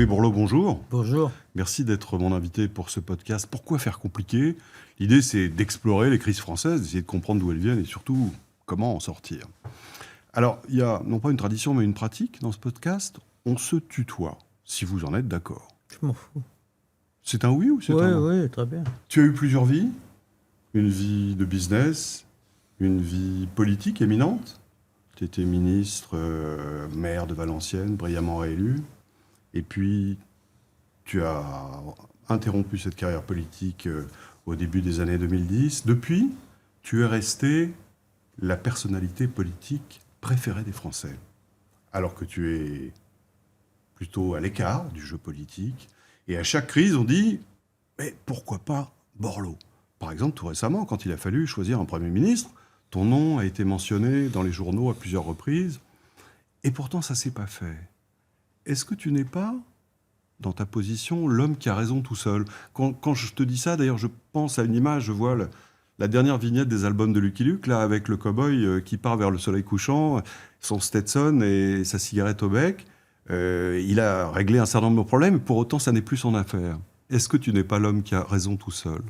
Louis Bourlot, bonjour. Bonjour. Merci d'être mon invité pour ce podcast. Pourquoi faire compliqué ? L'idée, c'est d'explorer les crises françaises, d'essayer de comprendre d'où elles viennent et surtout comment en sortir. Alors, il y a non pas une tradition, mais une pratique dans ce podcast. On se tutoie, si vous en êtes d'accord. Je m'en fous. C'est un oui ou c'est un non ? Oui, très bien. Tu as eu plusieurs vies ? Une vie de business, une vie politique éminente. Tu étais ministre, maire de Valenciennes, brillamment réélu. Et puis, tu as interrompu cette carrière politique au début des années 2010. Depuis, tu es resté la personnalité politique préférée des Français. Alors que tu es plutôt à l'écart du jeu politique. Et à chaque crise, on dit « Mais pourquoi pas Borloo ?» Par exemple, tout récemment, quand il a fallu choisir un Premier ministre, ton nom a été mentionné dans les journaux à plusieurs reprises. Et pourtant, ça ne s'est pas fait. Est-ce que tu n'es pas, dans ta position, l'homme qui a raison tout seul ? Quand je te dis ça, d'ailleurs, je pense à une image, je vois la dernière vignette des albums de Lucky Luke, là, avec le cow-boy qui part vers le soleil couchant, son Stetson et sa cigarette au bec. Il a réglé un certain nombre de problèmes, mais pour autant, ça n'est plus son affaire. Est-ce que tu n'es pas l'homme qui a raison tout seul ?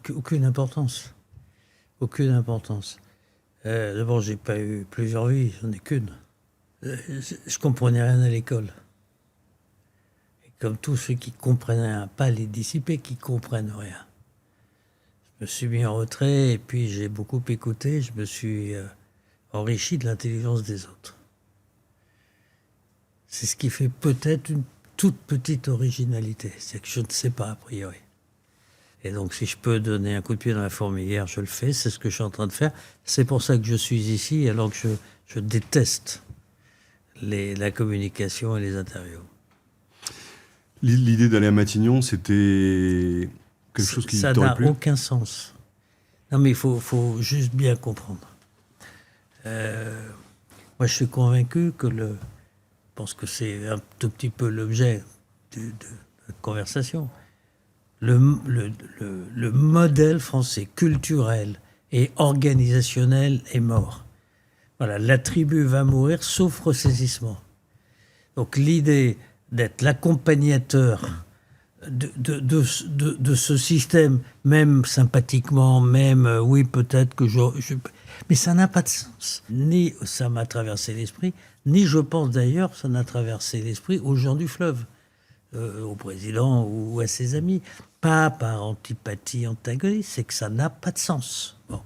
Aucune importance. Aucune importance. D'abord, j'ai pas eu plusieurs vies, j'en ai qu'une. Je comprenais rien à l'école. Et comme tous ceux qui comprenaient rien, pas les dissipés qui comprennent rien. Je me suis mis en retrait et puis j'ai beaucoup écouté. Je me suis enrichi de l'intelligence des autres. C'est ce qui fait peut-être une toute petite originalité. C'est que je ne sais pas a priori. Et donc, si je peux donner un coup de pied dans la fourmilière, je le fais. C'est ce que je suis en train de faire. C'est pour ça que je suis ici, alors que je déteste la communication et les interviews. L'idée d'aller à Matignon, c'était quelque chose qui t'aurait plu ? Ça n'a aucun sens. Non, mais il faut juste bien comprendre. Moi, je suis convaincu que je pense que c'est un tout petit peu l'objet de la conversation. Le modèle français culturel et organisationnel est mort. Voilà, la tribu va mourir sauf ressaisissement. Donc l'idée d'être l'accompagnateur de ce système, même sympathiquement, même oui peut-être que mais ça n'a pas de sens. Ni ça m'a traversé l'esprit, ni je pense d'ailleurs ça n'a traversé l'esprit aux gens du fleuve. Au président ou à ses amis. Pas par antipathie antagoniste, c'est que ça n'a pas de sens. Bon.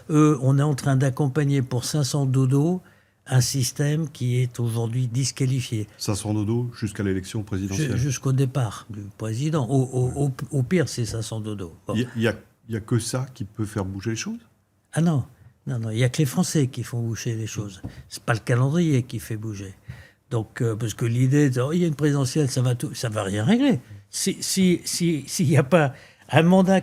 On est en train d'accompagner pour 500 dodos un système qui est aujourd'hui disqualifié. 500 dodos jusqu'à l'élection présidentielle. Jusqu'au départ du président. Au pire, c'est 500 dodos. Bon. Il y a que ça qui peut faire bouger les choses ? Ah non, il n'y a que les Français qui font bouger les choses. C'est pas le calendrier qui fait bouger. Donc, parce que l'idée, il y a une présidentielle, ça va rien régler. S'il n'y a pas un mandat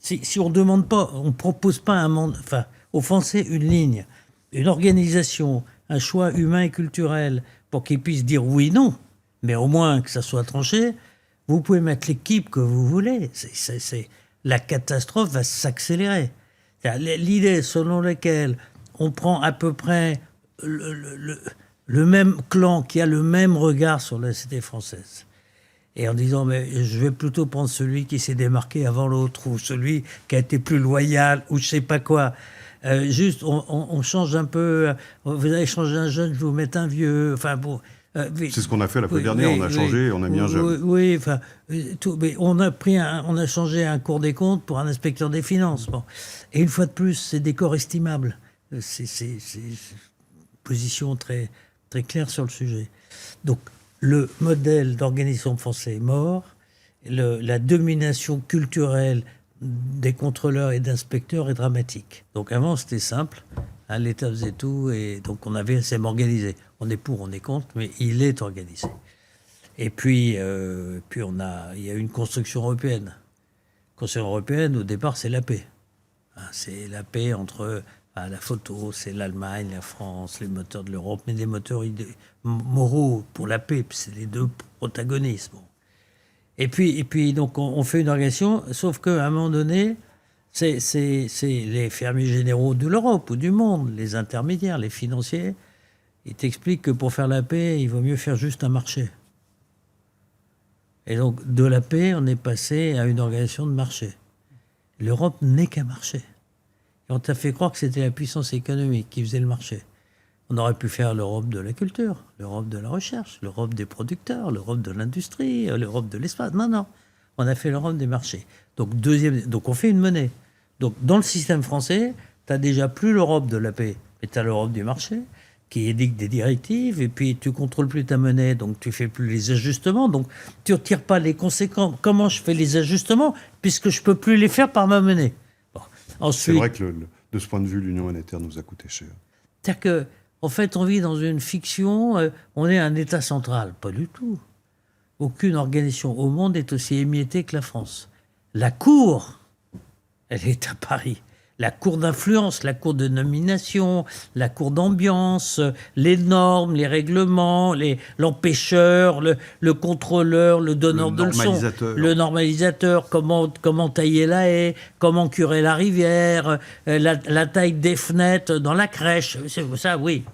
si on demande pas, on propose pas un mandat, enfin, aux Français une ligne, une organisation, un choix humain et culturel pour qu'ils puissent dire oui, non, mais au moins que ça soit tranché. Vous pouvez mettre l'équipe que vous voulez. La catastrophe va s'accélérer. L'idée selon laquelle on prend à peu près le même clan qui a le même regard sur la société française. Et en disant, mais je vais plutôt prendre celui qui s'est démarqué avant l'autre, ou celui qui a été plus loyal, ou je sais pas quoi. Juste, on change un peu. Vous allez changer un jeune, je vais vous mettre un vieux. Enfin bon. C'est ce qu'on a fait la fois dernière. On a changé, on a mis un jeune. Oui, enfin, mais on a changé un cours des comptes pour un inspecteur des finances. Bon. Et une fois de plus, c'est des corps estimables. C'est une position très très clair sur le sujet. Donc, le modèle d'organisation français est mort. La domination culturelle des contrôleurs et d'inspecteurs est dramatique. Donc, avant, c'était simple. Hein, l'État faisait tout et donc on avait assez organisé. On est pour, on est contre, mais il est organisé. Et puis, il y a une construction européenne. La construction européenne, au départ, c'est la paix. Hein, c'est la paix entre... la photo, c'est l'Allemagne, la France, les moteurs de l'Europe, mais des moteurs moraux pour la paix, c'est les deux protagonistes. Bon. Et puis donc, on fait une organisation, sauf qu'à un moment donné, c'est les fermiers généraux de l'Europe ou du monde, les intermédiaires, les financiers, ils t'expliquent que pour faire la paix, il vaut mieux faire juste un marché. Et donc, de la paix, on est passé à une organisation de marché. L'Europe n'est qu'un marché. Et on t'a fait croire que c'était la puissance économique qui faisait le marché. On aurait pu faire l'Europe de la culture, l'Europe de la recherche, l'Europe des producteurs, l'Europe de l'industrie, l'Europe de l'espace. Non, non. On a fait l'Europe des marchés. Donc on fait une monnaie. Donc dans le système français, tu n'as déjà plus l'Europe de la paix, mais tu as l'Europe du marché qui édicte des directives, et puis tu contrôles plus ta monnaie, donc tu fais plus les ajustements, donc tu ne retires pas les conséquences. Comment je fais les ajustements puisque je ne peux plus les faire par ma monnaie? Bon. Ensuite, c'est vrai que de ce point de vue, l'union monétaire nous a coûté cher. C'est-à-dire que, en fait, on vit dans une fiction, on est un État central. Pas du tout. Aucune organisation au monde est aussi émiettée que la France. La Cour, elle est à Paris. La cour d'influence, la cour de nomination, la cour d'ambiance, les normes, les règlements, l'empêcheur, le contrôleur, le donneur de leçons, le normalisateur, comment tailler la haie, comment curer la rivière, la taille des fenêtres dans la crèche. Ça, oui.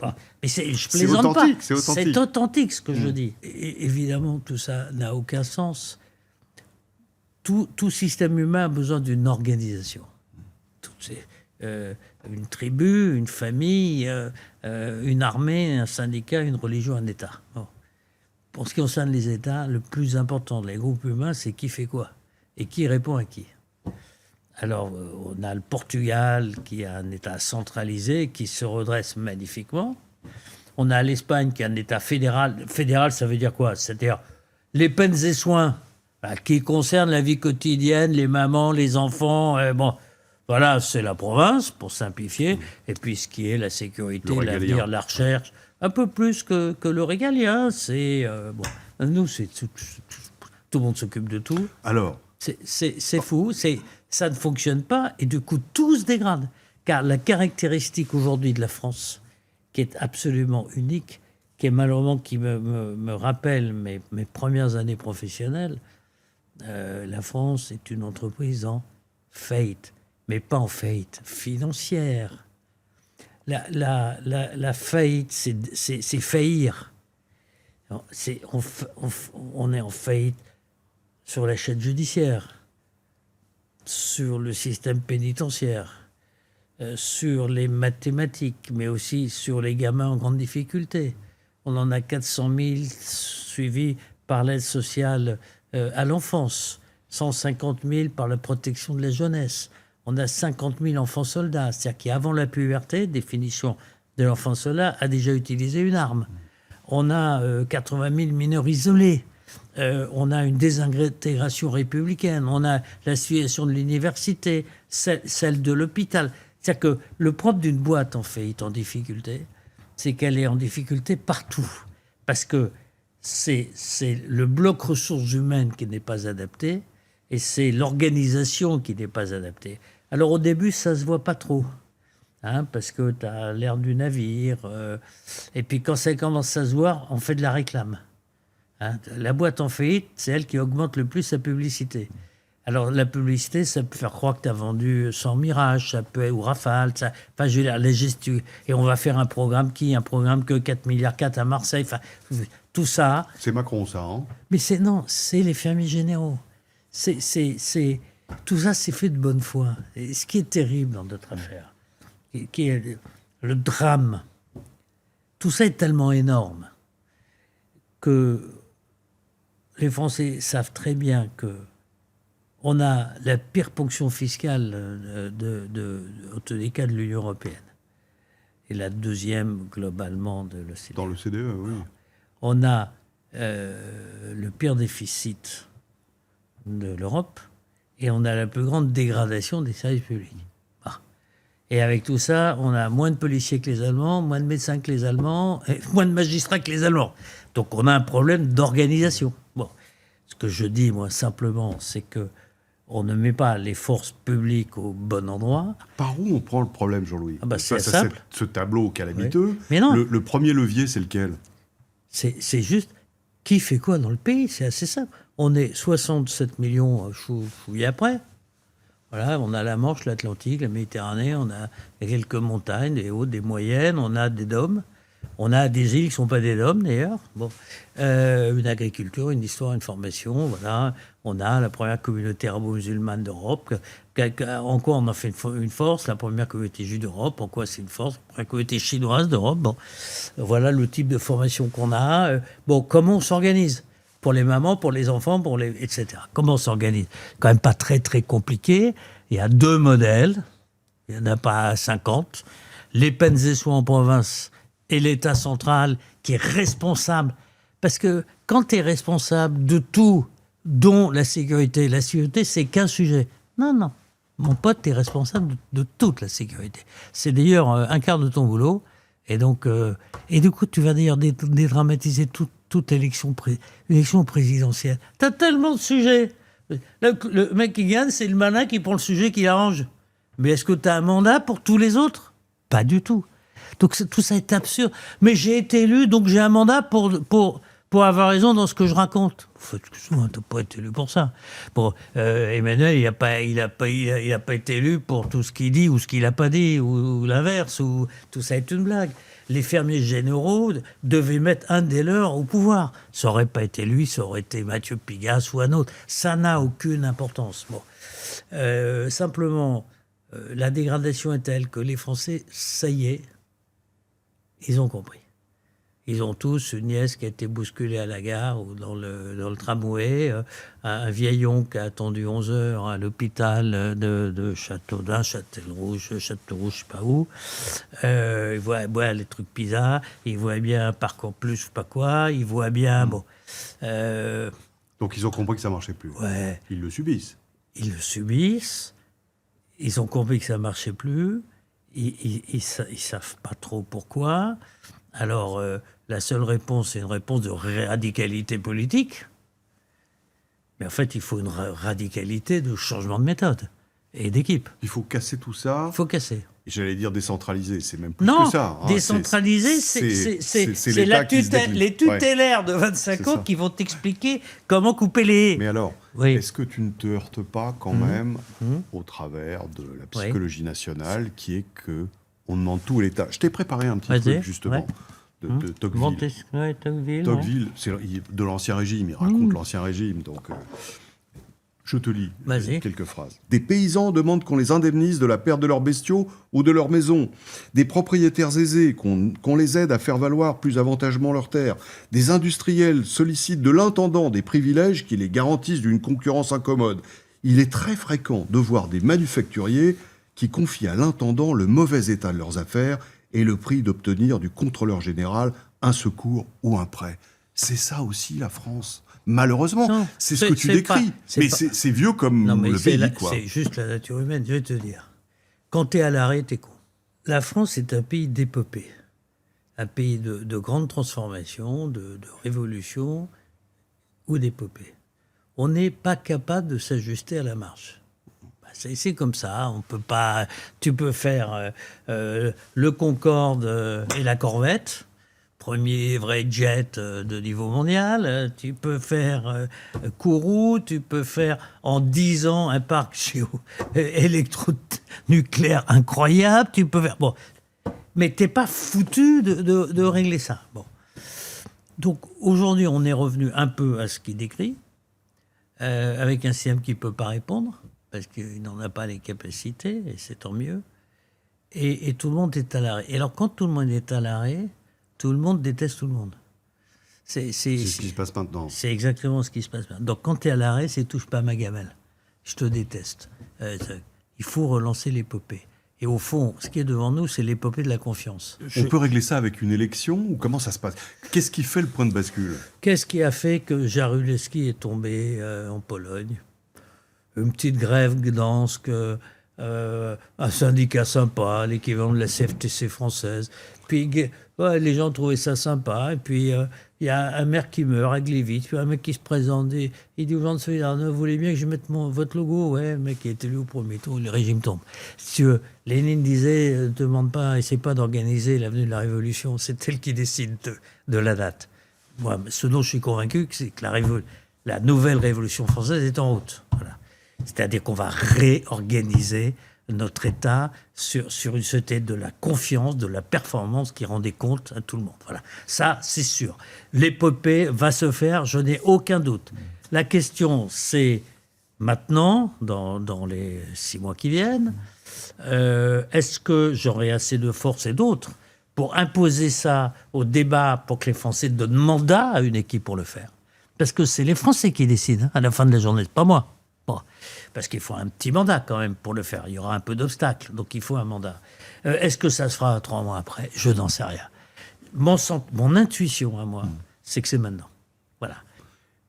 Mais je plaisante pas. C'est authentique ce que je dis. Et évidemment, tout ça n'a aucun sens. Tout système humain a besoin d'une organisation. Une tribu, une famille, une armée, un syndicat, une religion, un État. Bon. Pour ce qui concerne les États, le plus important des groupes humains, c'est qui fait quoi et qui répond à qui. Alors, on a le Portugal qui a un État centralisé qui se redresse magnifiquement. On a l'Espagne qui a un État fédéral. Fédéral, ça veut dire quoi? C'est-à-dire les peines et soins qui concernent la vie quotidienne, les mamans, les enfants, bon... Voilà, c'est la province, pour simplifier. Et puis, ce qui est la sécurité, l'avenir, la recherche, un peu plus que le régalien. C'est bon. Nous, tout le monde s'occupe de tout. Alors, c'est fou. Ça ne fonctionne pas. Et du coup, tout se dégrade. Car la caractéristique aujourd'hui de la France, qui est absolument unique, qui me rappelle mes premières années professionnelles, la France est une entreprise en faillite. Mais pas en faillite financière. La faillite, c'est faillir. On est en faillite sur la chaîne judiciaire, sur le système pénitentiaire, sur les mathématiques, mais aussi sur les gamins en grande difficulté. On en a 400 000 suivis par l'aide sociale à l'enfance, 150 000 par la protection de la jeunesse. On a 50 000 enfants soldats, c'est-à-dire qui, avant la puberté, définition de l'enfant soldat, a déjà utilisé une arme. On a 80 000 mineurs isolés. On a une désintégration républicaine. On a la situation de l'université, celle de l'hôpital. C'est-à-dire que le propre d'une boîte en faillite, en difficulté, c'est qu'elle est en difficulté partout. Parce que c'est le bloc ressources humaines qui n'est pas adapté, et c'est l'organisation qui n'est pas adaptée. Alors au début, ça ne se voit pas trop, parce que tu as l'air du navire. Et puis quand ça commence à se voir, on fait de la réclame. La boîte en faillite, c'est elle qui augmente le plus sa publicité. Alors la publicité, ça peut faire croire que tu as vendu 100 Mirage, ça peut, ou Rafale. Enfin, je veux dire, les gestes, et on va faire un programme que 4,4 milliards à Marseille. Enfin, tout ça. C'est Macron, ça, hein? Mais c'est les fermiers généraux. Tout ça, c'est fait de bonne foi. Et ce qui est terrible dans notre affaire, qui est le drame, tout ça est tellement énorme que les Français savent très bien que on a la pire ponction fiscale en tous les cas de l'Union européenne et la deuxième globalement de l'OCDE. Dans l'OCDE, oui. On a le pire déficit de l'Europe, et on a la plus grande dégradation des services publics. Et avec tout ça, on a moins de policiers que les Allemands, moins de médecins que les Allemands, et moins de magistrats que les Allemands. Donc on a un problème d'organisation. Bon, ce que je dis, moi, simplement, c'est que on ne met pas les forces publiques au bon endroit. Par où on prend le problème, Jean-Louis? C'est simple. Ce tableau calamiteux. Oui. Mais non. Le premier levier, c'est lequel? C'est juste qui fait quoi dans le pays. C'est assez simple. On est 67 millions fouillés après. Voilà, on a la Manche, l'Atlantique, la Méditerranée, on a quelques montagnes, des hautes, des moyennes, on a des dômes. On a des îles qui ne sont pas des dômes, d'ailleurs. Bon. Une agriculture, une histoire, une formation. Voilà. On a la première communauté arabo-musulmane d'Europe. En quoi on en fait une force? La première communauté juive d'Europe. En quoi c'est une force? La première communauté chinoise d'Europe. Bon. Voilà le type de formation qu'on a. Bon, comment on s'organise? Pour les mamans, pour les enfants, etc. Comment on s'organise? Quand même pas très, très compliqué. Il y a 2 modèles. Il n'y en a pas 50. Les peines et soins en province et l'État central qui est responsable. Parce que quand tu es responsable de tout, dont la sécurité, c'est qu'un sujet. Non. Mon pote, tu es responsable de toute la sécurité. C'est d'ailleurs un quart de ton boulot. Et donc, et du coup, tu vas d'ailleurs dédramatiser toute élection présidentielle. Tu as tellement de sujets. Le mec qui gagne, c'est le malin qui prend le sujet qui l'arrange. Mais est-ce que tu as un mandat pour tous les autres? Pas du tout. Donc tout ça est absurde. Mais j'ai été élu, donc j'ai un mandat pour avoir raison dans ce que je raconte. Excuse-moi, tu n'as pas été élu pour ça. Bon, Emmanuel, il a pas été élu pour tout ce qu'il dit ou ce qu'il n'a pas dit, ou l'inverse, ou tout ça est une blague. Les fermiers généraux devaient mettre un des leurs au pouvoir. Ça n'aurait pas été lui, ça aurait été Mathieu Pigasse ou un autre. Ça n'a aucune importance. Bon. Simplement, la dégradation est telle que les Français, ça y est, ils ont compris. Ils ont tous une nièce qui a été bousculée à la gare ou dans le tramway, un vieillon qui a attendu 11 heures à l'hôpital de Châtellrouge, je ne sais pas où. Il voit les trucs PISA, il voit bien Parcours Plus, je ne sais pas quoi, il voit bien... Bon. Donc ils ont compris que ça ne marchait plus. Ouais. Ils le subissent. Ils le subissent, ils ont compris que ça ne marchait plus, ils ne savent pas trop pourquoi. Alors, la seule réponse, c'est une réponse de radicalité politique. Mais en fait, il faut une radicalité de changement de méthode et d'équipe. Il faut casser tout ça. Il faut casser. J'allais dire décentraliser, c'est même plus non, que ça. Décentraliser, c'est les tutélaires de 25 ans qui vont t'expliquer comment couper les... Mais alors, est-ce que tu ne te heurtes pas quand même au travers de la psychologie nationale qui est que on demande tout à l'État? Je t'ai préparé un petit truc, justement, de Tocqueville. Tocqueville, c'est de l'Ancien Régime, il raconte l'Ancien Régime, donc... Je te lis quelques phrases. Des paysans demandent qu'on les indemnise de la perte de leurs bestiaux ou de leurs maisons. Des propriétaires aisés qu'on les aide à faire valoir plus avantagement leurs terres. Des industriels sollicitent de l'intendant des privilèges qui les garantissent d'une concurrence incommode. Il est très fréquent de voir des manufacturiers qui confient à l'intendant le mauvais état de leurs affaires et le prix d'obtenir du contrôleur général un secours ou un prêt. C'est ça aussi la France. Malheureusement, c'est ce que tu décris. C'est vieux comme le pays, quoi. C'est juste la nature humaine, je vais te dire. Quand t'es à l'arrêt, t'es con. La France est un pays d'épopée. Un pays de grandes transformations, de révolutions ou d'épopée. On n'est pas capable de s'ajuster à la marche. C'est comme ça, on peut pas... Tu peux faire le Concorde et la Corvette... Premier vrai jet de niveau mondial. Tu peux faire Kourou, tu peux faire en 10 ans un parc électronucléaire incroyable. Tu peux faire... Bon. Mais t'es pas foutu de régler ça. Bon. Donc aujourd'hui, on est revenu un peu à ce qu'il décrit, avec un système qui ne peut pas répondre, parce qu'il n'en a pas les capacités, et c'est tant mieux. Et tout le monde est à l'arrêt. Et alors, quand tout le monde est à l'arrêt, tout le monde déteste tout le monde. C'est ce qui se passe maintenant. C'est exactement ce qui se passe maintenant. Donc quand tu es à l'arrêt, c'est touche pas à ma gamelle. Je te déteste. Il faut relancer l'épopée. Et au fond, ce qui est devant nous, c'est l'épopée de la confiance. On peut régler ça avec une élection ou comment ça se passe? Qu'est-ce qui fait le point de bascule? Qu'est-ce qui a fait que Jaruzelski est tombé en Pologne? Une petite grève Gdansk, un syndicat sympa, l'équivalent de la CFTC française. Puis les gens trouvaient ça sympa. Et puis il y a un maire qui meurt à Glévitch, puis un mec qui se présente, il dit aux gens de Solidarność, vous voulez bien que je mette votre logo? Ouais, le mec qui est élu au premier tour, le régime tombe. Si tu veux, Lénine disait, demande pas, essaie pas d'organiser l'avenue de la Révolution, c'est elle qui décide de la date. Moi, ce dont je suis convaincu, c'est que la nouvelle Révolution française est en route. Voilà. C'est-à-dire qu'on va réorganiser notre État sur une société de la confiance, de la performance qui rendait compte à tout le monde. Voilà. Ça, c'est sûr. L'épopée va se faire, je n'ai aucun doute. La question, c'est maintenant, dans les 6 mois qui viennent, est-ce que j'aurai assez de force et d'autres pour imposer ça au débat, pour que les Français donnent mandat à une équipe pour le faire? Parce que c'est les Français qui décident, à la fin de la journée, c'est pas moi. Bon. Parce qu'il faut un petit mandat quand même pour le faire. Il y aura un peu d'obstacles, donc il faut un mandat. Est-ce que ça se fera 3 mois après? Je n'en sais rien. Mon intuition à moi, c'est que c'est maintenant. Voilà.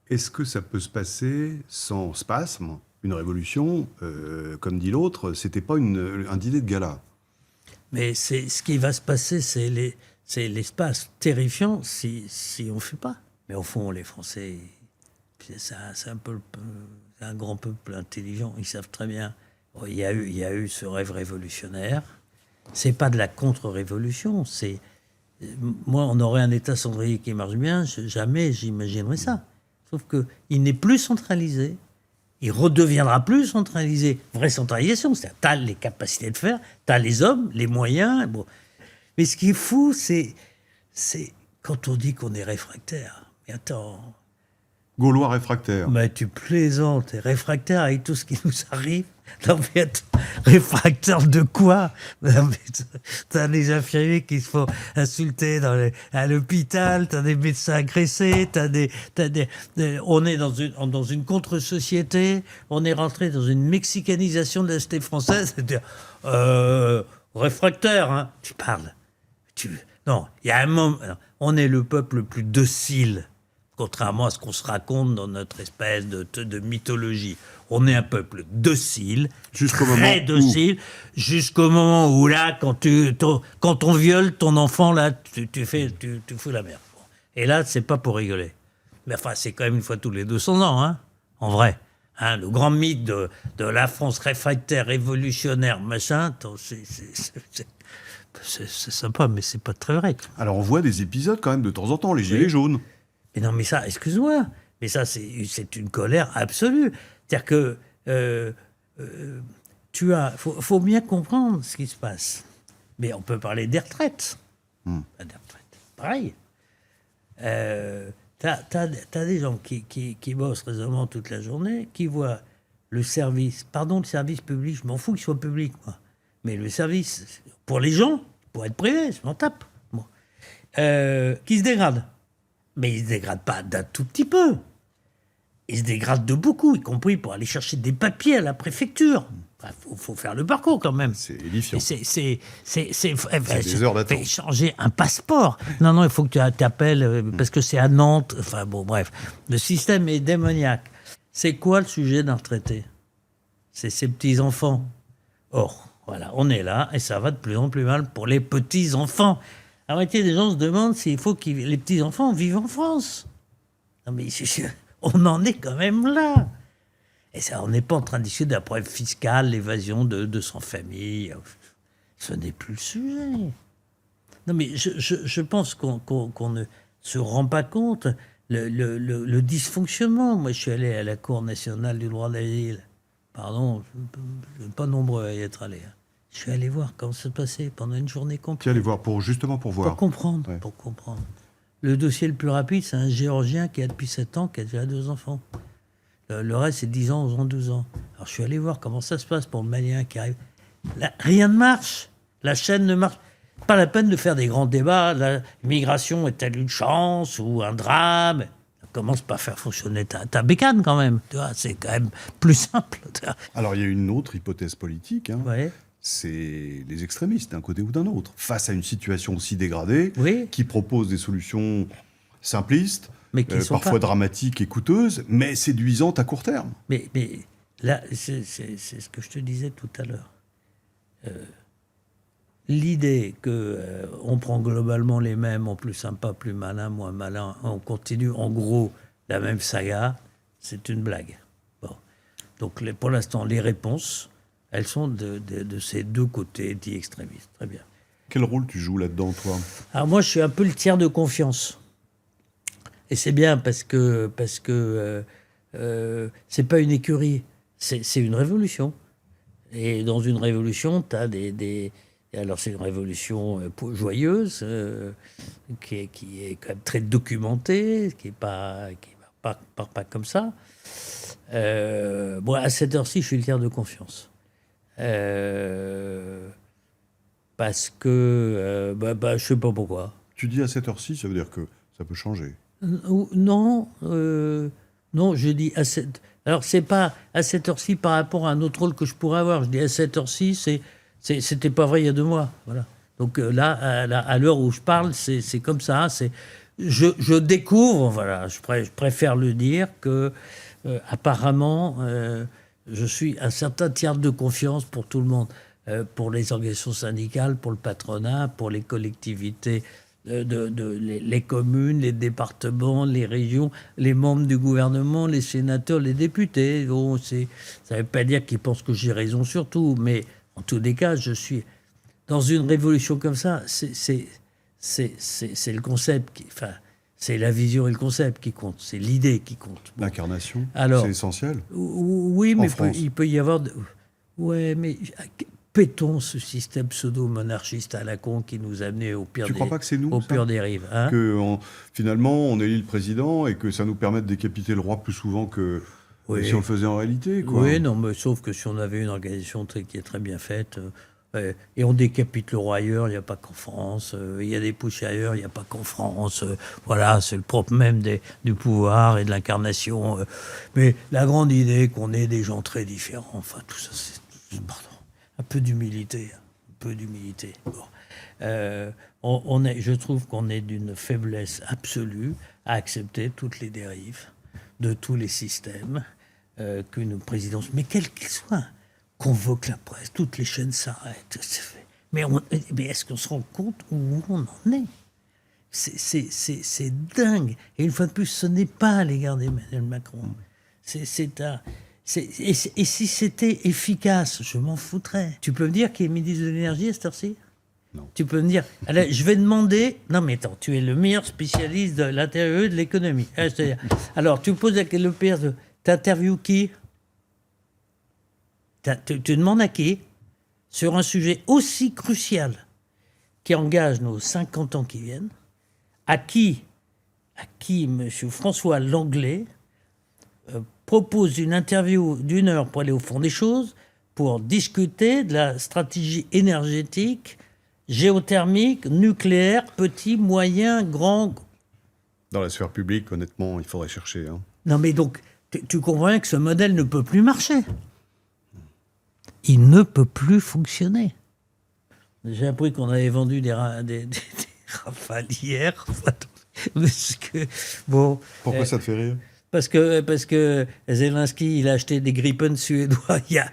Est-ce que ça peut se passer sans spasme? Une révolution, comme dit l'autre, c'était pas un dîner de gala. Mais ce qui va se passer, c'est l'espace terrifiant si on ne fait pas. Mais au fond, les Français, c'est un grand peuple intelligent. Ils savent très bien. Bon, il y a eu ce rêve révolutionnaire. C'est pas de la contre-révolution. Moi, on aurait un État cendrier qui marche bien. Jamais j'imaginerais ça. Sauf qu'il n'est plus centralisé. Il redeviendra plus centralisé. Vraie centralisation, c'est-à-dire t'as les capacités de faire, t'as les hommes, les moyens. Bon. Mais ce qui est fou, c'est quand on dit qu'on est réfractaire. Mais attends. Gaulois réfractaire. Mais tu plaisantes, réfractaire avec tout ce qui nous arrive. Non mais attends, réfractaire de quoi? T'as des infirmiers qui se font insulter à l'hôpital, t'as des médecins agressés, on est dans une contre-société, on est rentré dans une mexicanisation de la société française. C'est-à-dire, réfractaire, hein? Tu parles. Non, il y a un moment, on est le peuple le plus docile. Contrairement à ce qu'on se raconte dans notre espèce de mythologie. On est un peuple docile, très docile, jusqu'au moment où là, quand on viole ton enfant, là, tu fous la merde. Bon. Et là, c'est pas pour rigoler. Mais enfin, c'est quand même une fois tous les 200 ans, hein, en vrai. Hein, le grand mythe de la France réfractaire, révolutionnaire, machin, c'est sympa, mais c'est pas très vrai. Alors on voit des épisodes quand même de temps en temps, les gilets jaunes. Mais non, mais ça, excuse-moi, mais ça, c'est une colère absolue. C'est-à-dire que faut bien comprendre ce qui se passe. Mais on peut parler des retraites. Des retraites. Pareil. T'as des gens qui bossent raisonnablement toute la journée, qui voient le service public, je m'en fous qu'il soit public, moi. Mais le service, pour les gens, pour être privé, je m'en tape. Bon. Qui se dégrade. Mais il ne se dégrade pas d'un tout petit peu. Il se dégrade de beaucoup, y compris pour aller chercher des papiers à la préfecture. Il faut faire le parcours quand même. C'est édifiant. C'est des heures d'attente. Changer un passeport. Non, il faut que tu t'appelles parce que c'est à Nantes. Enfin bon, bref. Le système est démoniaque. C'est quoi le sujet d'un retraité? C'est ses petits-enfants. Or, voilà, on est là et ça va de plus en plus mal pour les petits-enfants. La moitié des gens se demandent s'il faut que les petits-enfants vivent en France. Non mais on en est quand même là. Et ça, on n'est pas en train de discuter d'un problème fiscal, l'évasion de son famille. Ce n'est plus le sujet. Non mais je pense qu'on ne se rend pas compte le dysfonctionnement. Moi, je suis allé à la Cour nationale du droit d'asile. Pardon, je ne suis pas nombreux à y être allé. Je suis allé voir comment ça se passait pendant une journée complète. Tu es allé voir pour voir. Pour comprendre, ouais. Pour comprendre. Le dossier le plus rapide, c'est un Géorgien qui a depuis 7 ans, qui a déjà 2 enfants. Le reste, c'est 10 ans, 11 ans, 12 ans. Alors, je suis allé voir comment ça se passe pour le Malien qui arrive. Là, rien ne marche. La chaîne ne marche. Pas la peine de faire des grands débats. La migration est-elle une chance ou un drame? Commence pas à faire fonctionner ta bécane quand même. Tu vois, c'est quand même plus simple. Alors, il y a une autre hypothèse politique. Hein. Ouais. C'est les extrémistes d'un côté ou d'un autre, face à une situation aussi dégradée, oui. qui proposent des solutions simplistes, mais qui sont parfois dramatiques et coûteuses, mais séduisantes à court terme. Mais là, c'est ce que je te disais tout à l'heure. L'idée qu'on prend globalement les mêmes, en plus sympa, plus malin, moins malin, on continue en gros la même saga, c'est une blague. Bon. Donc pour l'instant, les réponses, elles sont de ces deux côtés dits extrémistes. Très bien. Quel rôle tu joues là-dedans, toi? Alors moi, je suis un peu le tiers de confiance. Et c'est bien parce que c'est pas une écurie, c'est une révolution. Et dans une révolution, tu as alors c'est une révolution joyeuse, qui est quand même très documentée, qui part pas comme ça. Bon, à cette heure-ci, je suis le tiers de confiance. Parce que, je sais pas pourquoi. Tu dis à cette heure-ci, ça veut dire que ça peut changer. Non, non, je dis à cette... Alors, c'est pas à cette heure-ci par rapport à un autre rôle que je pourrais avoir. Je dis à cette heure-ci, c'était pas vrai il y a 2 mois. Voilà. Donc là, à l'heure où je parle, c'est comme ça. Je découvre, voilà, je préfère le dire, que apparemment, je suis un certain tiers de confiance pour tout le monde. Pour les organisations syndicales, pour le patronat, pour les collectivités, les communes, les départements, les régions, les membres du gouvernement, les sénateurs, les députés. Bon, ça ne veut pas dire qu'ils pensent que j'ai raison sur tout, mais en tous les cas, je suis dans une révolution comme ça. C'est le concept, c'est la vision et le concept qui comptent, c'est l'idée qui compte. Bon. L'incarnation, Alors, c'est essentiel. Oui, mais France. il peut y avoir... Ouais, mais... Pétons ce système pseudo-monarchiste à la con qui nous a amenés au pire, tu crois pas que c'est nous, pire dérive. Hein, que finalement, on élit le président et que ça nous permet de décapiter le roi plus souvent que si on le faisait en réalité. Quoi. Oui, non, mais sauf que si on avait une organisation qui est très bien faite, et on décapite le roi ailleurs, il n'y a pas qu'en France, il y a des pushs ailleurs, il n'y a pas qu'en France. Voilà, c'est le propre même du pouvoir et de l'incarnation. Mais la grande idée qu'on ait des gens très différents, enfin, tout ça, pardon. Un peu d'humilité, Bon. Je trouve qu'on est d'une faiblesse absolue à accepter toutes les dérives de tous les systèmes qu'une présidence, mais quel qu'il soit, convoque la presse, toutes les chaînes s'arrêtent. Mais est-ce qu'on se rend compte où on en est ? C'est dingue. Et une fois de plus, ce n'est pas à l'égard d'Emmanuel Macron. Et si c'était efficace, je m'en foutrais. Tu peux me dire qui est ministre de l'énergie à cette heure-ci ? Non. Tu peux me dire, allez, je vais demander... Non mais attends, tu es le meilleur spécialiste de l'intérieur et de l'économie. Alors, tu poses le pire de... T'interviews qui ? Tu demandes à qui ? Sur un sujet aussi crucial qui engage nos 50 ans qui viennent, à qui M. François Langlais propose une interview d'1 heure pour aller au fond des choses, pour discuter de la stratégie énergétique, géothermique, nucléaire, petit, moyen, grand. Dans la sphère publique, honnêtement, il faudrait chercher. Hein. Non mais donc, tu comprends bien que ce modèle ne peut plus marcher. Il ne peut plus fonctionner. J'ai appris qu'on avait vendu des Rafales hier. Parce que, bon, Pourquoi ça te fait rire ? Parce que Zelensky, il a acheté des Gripen suédois il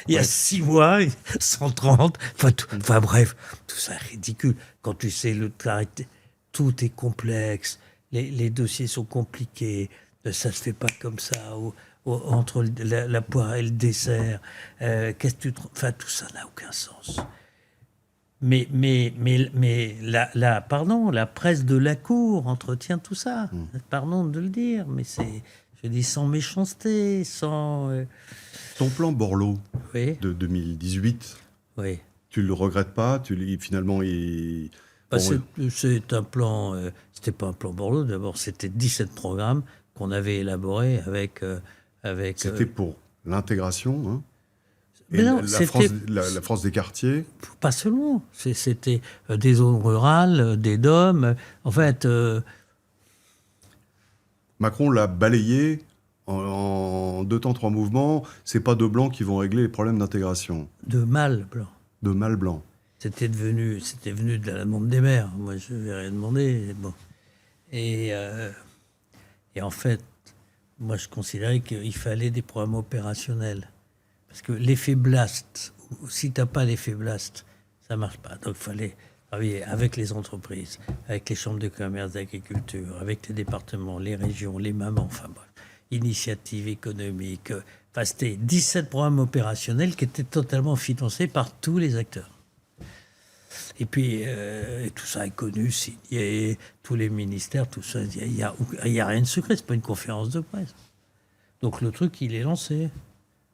y a 6 mois, 130. Enfin bref, tout ça est ridicule. Quand tu sais, tout est complexe, les dossiers sont compliqués, ça ne se fait pas comme ça, entre la poire et le dessert. Enfin, tout ça n'a aucun sens. Mais la presse de la cour entretient tout ça. Pardon de le dire, mais je dis sans méchanceté, sans... Ton plan Borloo oui. de 2018, oui. Tu le regrettes pas ? Finalement, c'est un plan... c'était pas un plan Borloo, d'abord, c'était 17 programmes qu'on avait élaborés avec... C'était pour l'intégration, hein ? Mais non, la France des quartiers. Pas seulement. C'était des zones rurales, des DOM. En fait... Macron l'a balayé en 2 temps, 3 mouvements. C'est pas 2 blancs qui vont régler les problèmes d'intégration. De mâles blancs. De mâles blancs. C'était venu de la demande des maires. Moi, je n'avais rien demandé. Bon. Et en fait, moi, je considérais qu'il fallait des programmes opérationnels. Parce que l'effet blast, si tu n'as pas l'effet blast, ça ne marche pas. Donc il fallait travailler avec les entreprises, avec les chambres de commerce, d'agriculture, avec les départements, les régions, les mamans, enfin bref, initiatives économiques. Enfin, c'était 17 programmes opérationnels qui étaient totalement financés par tous les acteurs. Et puis, tout ça est connu, signé, tous les ministères, tout ça. Il n'y a rien de secret, ce n'est pas une conférence de presse. Donc le truc, il est lancé.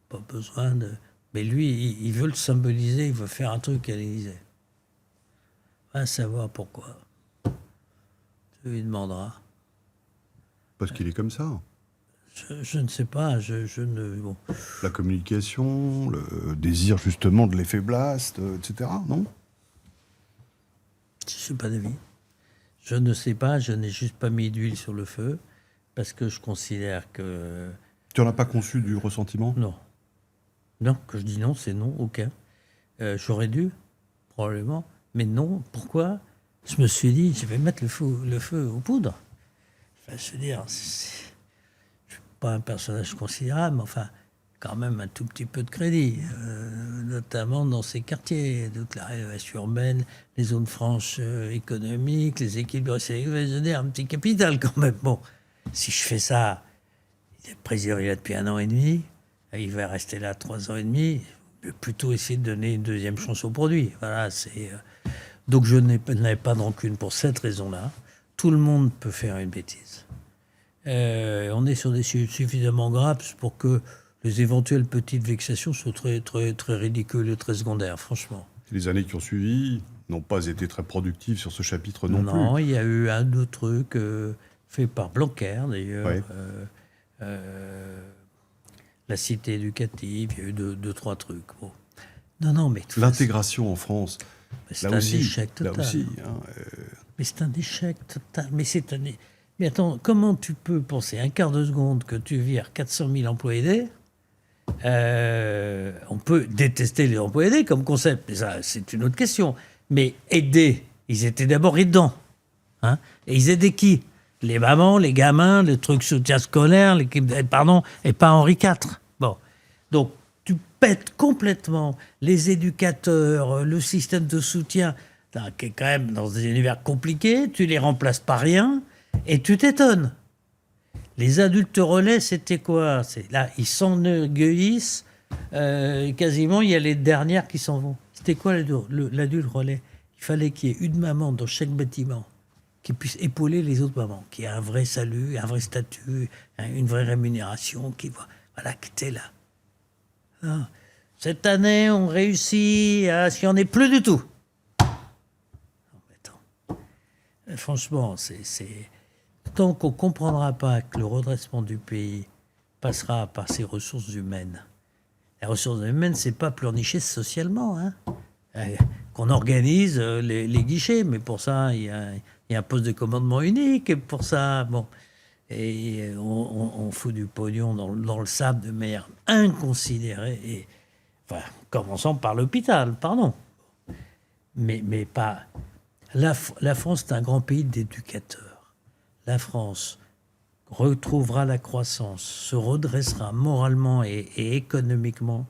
Pas besoin Mais lui, il veut le symboliser, il veut faire un truc à l'Élysée. Va savoir pourquoi. Tu lui demanderas. Parce qu'il est comme ça. Je ne sais pas, je ne... Bon. La communication, le désir justement de l'effet blast, etc., non? Je ne suis pas d'avis. Je ne sais pas, je n'ai juste pas mis d'huile sur le feu, parce que je considère que... Tu n'en as pas conçu du ressentiment? Non. Non, que je dis non, c'est non, aucun. J'aurais dû, probablement, mais non. Pourquoi? Je me suis dit, je vais mettre le feu aux poudres. Enfin, je veux dire, je ne suis pas un personnage considérable, mais enfin, quand même un tout petit peu de crédit, notamment dans ces quartiers, toute la rénovation urbaine, les zones franches économiques, les équilibres, je veux dire, un petit capital quand même. Bon, si je fais ça, le président il est là depuis 1 an et demi, il va rester là 3 ans et demi, je vais plutôt essayer de donner une deuxième chance au produit. Voilà, c'est... Donc je n'avais pas de rancune pour cette raison-là. Tout le monde peut faire une bêtise. On est sur des sujets suffisamment graves pour que les éventuelles petites vexations soient très, très, très ridicules et très secondaires, franchement. Les années qui ont suivi n'ont pas été très productives sur ce chapitre non plus. Non, il y a eu un, deux trucs faits par Blanquer, d'ailleurs. Ouais. La cité éducative, il y a eu deux, trois trucs. Bon. Non, mais... L'intégration en France, c'est un échec total. Là aussi, Mais c'est un échec total. Mais attends, comment tu peux penser un quart de seconde que tu vires 400 000 emplois aidés? On peut détester les emplois aidés comme concept, mais ça, c'est une autre question. Mais aider, ils étaient d'abord aidants. Hein, et ils aidaient qui? Les mamans, les gamins, les trucs soutien scolaire, pardon, et pas Henri IV. Bon. Donc, tu pètes complètement les éducateurs, le système de soutien, qui est quand même dans des univers compliqués, tu les remplaces par rien, et tu t'étonnes. Les adultes relais, c'était quoi? Là, ils s'enorgueillissent, quasiment, il y a les dernières qui s'en vont. C'était quoi l'adulte relais? Il fallait qu'il y ait une maman dans chaque bâtiment qui puisse épauler les autres mamans, qui a un vrai salut, un vrai statut, une vraie rémunération, qui était là. Ah. Cette année, on réussit à ce qu'il n'y en ait plus du tout. Non, mais attends. Franchement, tant qu'on ne comprendra pas que le redressement du pays passera par ses ressources humaines. Les ressources humaines, c'est pas pleurnicher socialement, hein. Qu'on organise les guichets, mais pour ça, il y a un poste de commandement unique, et pour ça, bon, et on fout du pognon dans le sable de manière inconsidérée, et, enfin, commençant par l'hôpital, pardon. Mais pas... La France est un grand pays d'éducateurs. La France retrouvera la croissance, se redressera moralement et économiquement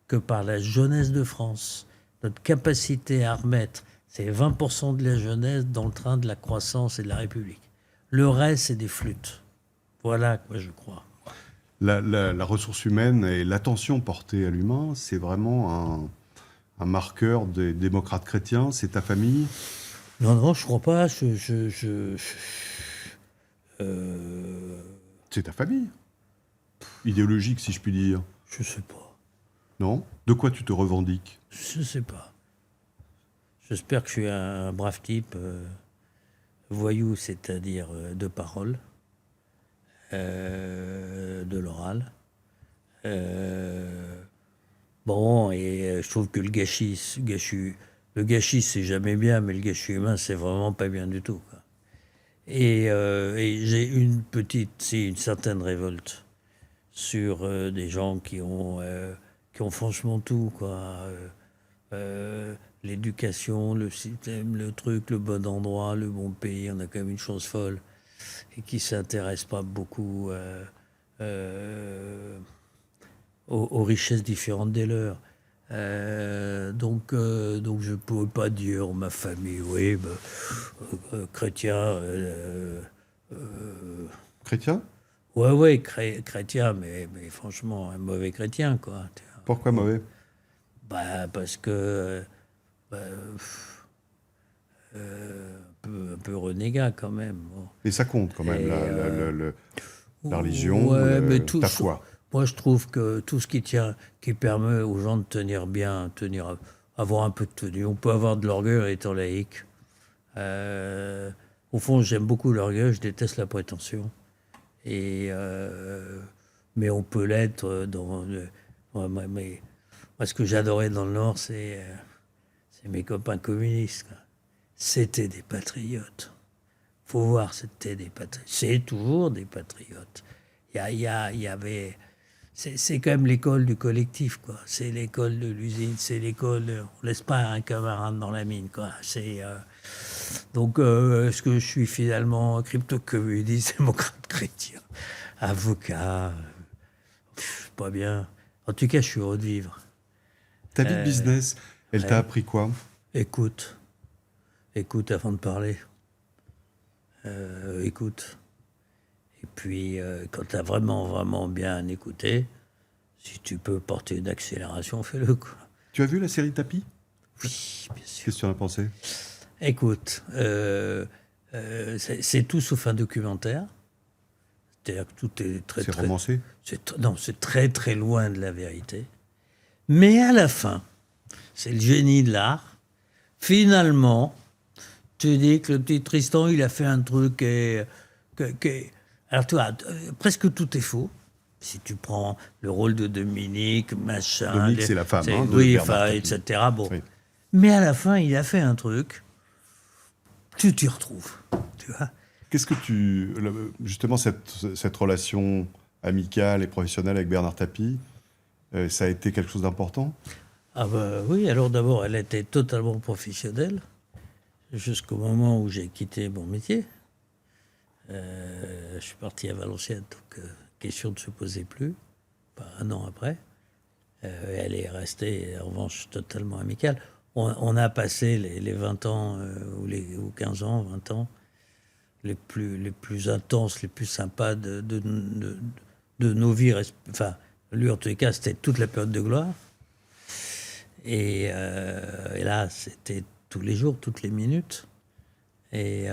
que par la jeunesse de France. Notre capacité à remettre ces 20% de la jeunesse dans le train de la croissance et de la République. Le reste, c'est des flûtes. Voilà quoi je crois. La ressource humaine et l'attention portée à l'humain, c'est vraiment un marqueur des démocrates chrétiens. C'est ta famille? Non, je crois pas. C'est ta famille. Idéologique, si je puis dire. Je sais pas. Non? De quoi tu te revendiques? Je sais pas. J'espère que je suis un brave type, voyou, c'est-à-dire de parole, de l'oral. Bon, et je trouve que le gâchis, c'est jamais bien, mais le gâchis humain, c'est vraiment pas bien du tout, quoi. Et j'ai une certaine révolte sur des gens qui ont franchement tout, quoi. L'éducation, le système, le truc, le bon endroit, le bon pays, on a quand même une chance folle, et qui ne s'intéressent pas beaucoup aux richesses différentes des leurs. Donc je ne pouvais pas dire ma famille, oui, chrétien. Chrétien? Ouais, chrétien, mais franchement, un mauvais chrétien, quoi. Pourquoi mauvais? Parce que... un peu renégat, quand même. Bon. Et ça compte, quand même, la religion, ouais, mais ta foi. Moi, je trouve que tout ce qui permet aux gens de tenir bien, avoir un peu de tenue. On peut avoir de l'orgueil en étant laïque. Au fond, j'aime beaucoup l'orgueil, je déteste la prétention. Mais on peut l'être moi, ce que j'adorais dans le Nord, c'est mes copains communistes, quoi. C'était des patriotes. Faut voir, c'était des patriotes. C'est toujours des patriotes. Il y avait... C'est quand même l'école du collectif, quoi. C'est l'école de l'usine, c'est l'école... On laisse pas un camarade dans la mine, quoi. Donc, est-ce que je suis finalement crypto-communiste, démocrate chrétien, avocat pas bien. En tout cas, je suis heureux de vivre. Ta vie de business, elle t'a appris quoi? Écoute avant de parler. Écoute. Et puis, quand tu as vraiment, vraiment bien écouté, si tu peux porter une accélération, fais-le, quoi. Tu as vu la série Tapis? Oui, bien sûr. Qu'est-ce que tu en as pensé? Écoute, c'est tout sauf un documentaire. C'est-à-dire que tout est très... C'est romancé? Non, c'est très, très loin de la vérité. Mais à la fin, c'est le génie de l'art. Finalement, tu dis que le petit Tristan, il a fait un truc alors, tu vois, presque tout est faux. Si tu prends le rôle de Dominique, machin... Dominique, c'est la femme, de oui, Bernard Tapie. etc. Bon. Oui. Mais à la fin, il a fait un truc, tu t'y retrouves, tu vois. Qu'est-ce que justement, cette relation amicale et professionnelle avec Bernard Tapie, ça a été quelque chose d'important? Ah bah oui, alors d'abord, elle était totalement professionnelle, jusqu'au moment où j'ai quitté mon métier. Je suis parti à Valenciennes, donc question de se poser plus, pas un an après. Elle est restée, en revanche, totalement amicale. On a passé les 20 ans, ou 15 ans, 20 ans, les plus intenses, les plus sympas de nos vies. Enfin, lui, en tous les cas, c'était toute la période de gloire. Et là, c'était tous les jours, toutes les minutes. Et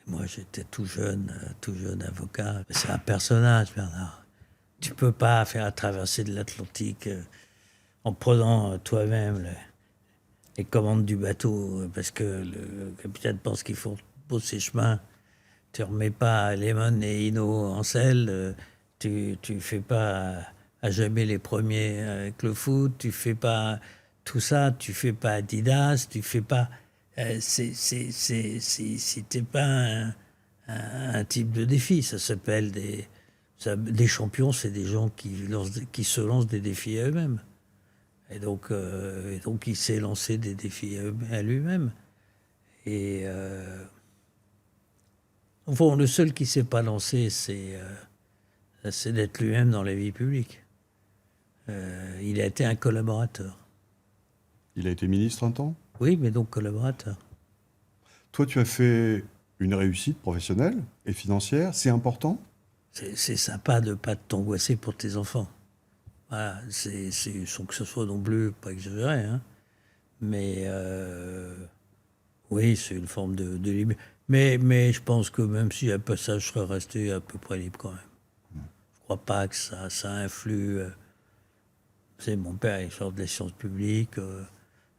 moi, j'étais tout jeune avocat. C'est un personnage, Bernard. Tu peux pas faire la traversée de l'Atlantique en prenant toi-même les commandes du bateau, parce que le capitaine pense qu'il faut poser ses chemins. Tu remets pas Lemon et Hino en selle, tu fais pas à jamais les premiers avec le foot, tu fais pas tout ça, tu fais pas Adidas, tu fais pas... c'était pas un type de défi, ça s'appelle des champions, c'est des gens qui se lancent des défis à eux-mêmes. Et donc, il s'est lancé des défis à lui-même. Et enfin, le seul qui ne s'est pas lancé, c'est d'être lui-même dans la vie publique. Il a été un collaborateur. Il a été ministre un temps? Oui, mais donc collaborateur. Toi, tu as fait une réussite professionnelle et financière, c'est important? C'est sympa de ne pas t'angoisser pour tes enfants. Voilà, sans que ce soit non plus pas exagéré, hein. Mais oui, c'est une forme de liberté. Mais je pense que même si un passage serait resté à peu près libre quand même. Je crois pas que ça influe. Mon père, il sort des sciences publiques.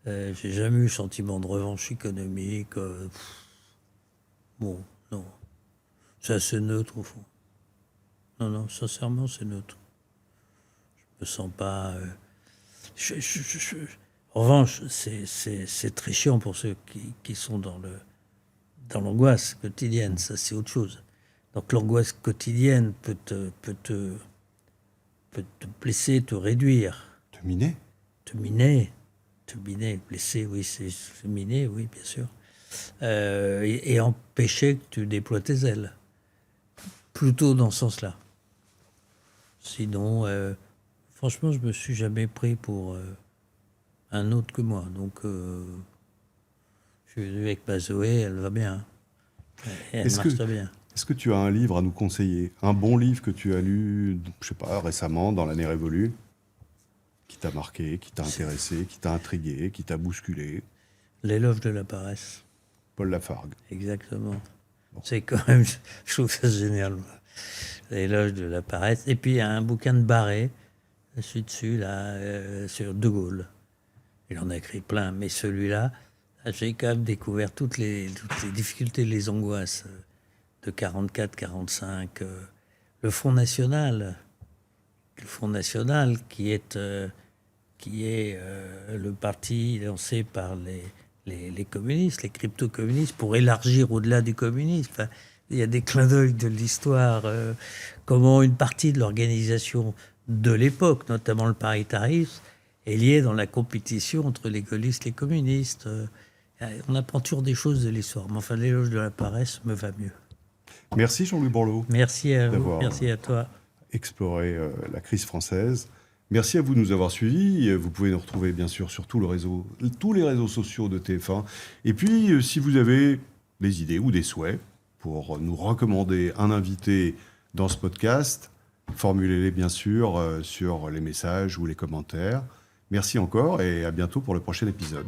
J'ai jamais eu le sentiment de revanche économique. Bon, non. C'est assez neutre au fond. Non, sincèrement, c'est neutre. Je me sens pas... En revanche, c'est très chiant pour ceux qui sont dans l'angoisse quotidienne. Ça, c'est autre chose. Donc l'angoisse quotidienne peut te blesser, te réduire. Te miner? Te miner, blesser, oui, c'est miner, oui, bien sûr. Et empêcher que tu déploies tes ailes. Plutôt dans ce sens-là. Sinon, franchement, je me suis jamais pris pour un autre que moi. Donc, je suis venu avec ma Zoé, elle va bien. Et elle marche très bien. Est-ce que tu as un livre à nous conseiller? Un bon livre que tu as lu, je sais pas, récemment, dans l'année révolue, qui t'a marqué, qui t'a intéressé, qui t'a intrigué, qui t'a bousculé? L'éloge de la paresse. Paul Lafargue. Exactement. Bon. C'est quand même, je trouve ça génial. L'éloge de la paresse. Et puis il y a un bouquin de Barré, je suis dessus, là, sur De Gaulle. Il en a écrit plein, mais celui-là, j'ai quand même découvert toutes les difficultés, les angoisses de 44-45. Le Front National qui est le parti lancé par les communistes, les crypto-communistes, pour élargir au-delà du communisme. Enfin, il y a des clins d'œil de l'histoire, comment une partie de l'organisation de l'époque, notamment le paritarisme, est liée dans la compétition entre les gaullistes et les communistes. On apprend toujours des choses de l'histoire, mais enfin, l'éloge de la paresse me va mieux. Merci Jean-Louis Borloo. Merci à vous, merci à toi. Explorer la crise française. Merci à vous de nous avoir suivis. Vous pouvez nous retrouver bien sûr sur tous les réseaux sociaux de TF1. Et puis, si vous avez des idées ou des souhaits pour nous recommander un invité dans ce podcast, formulez-les bien sûr sur les messages ou les commentaires. Merci encore et à bientôt pour le prochain épisode.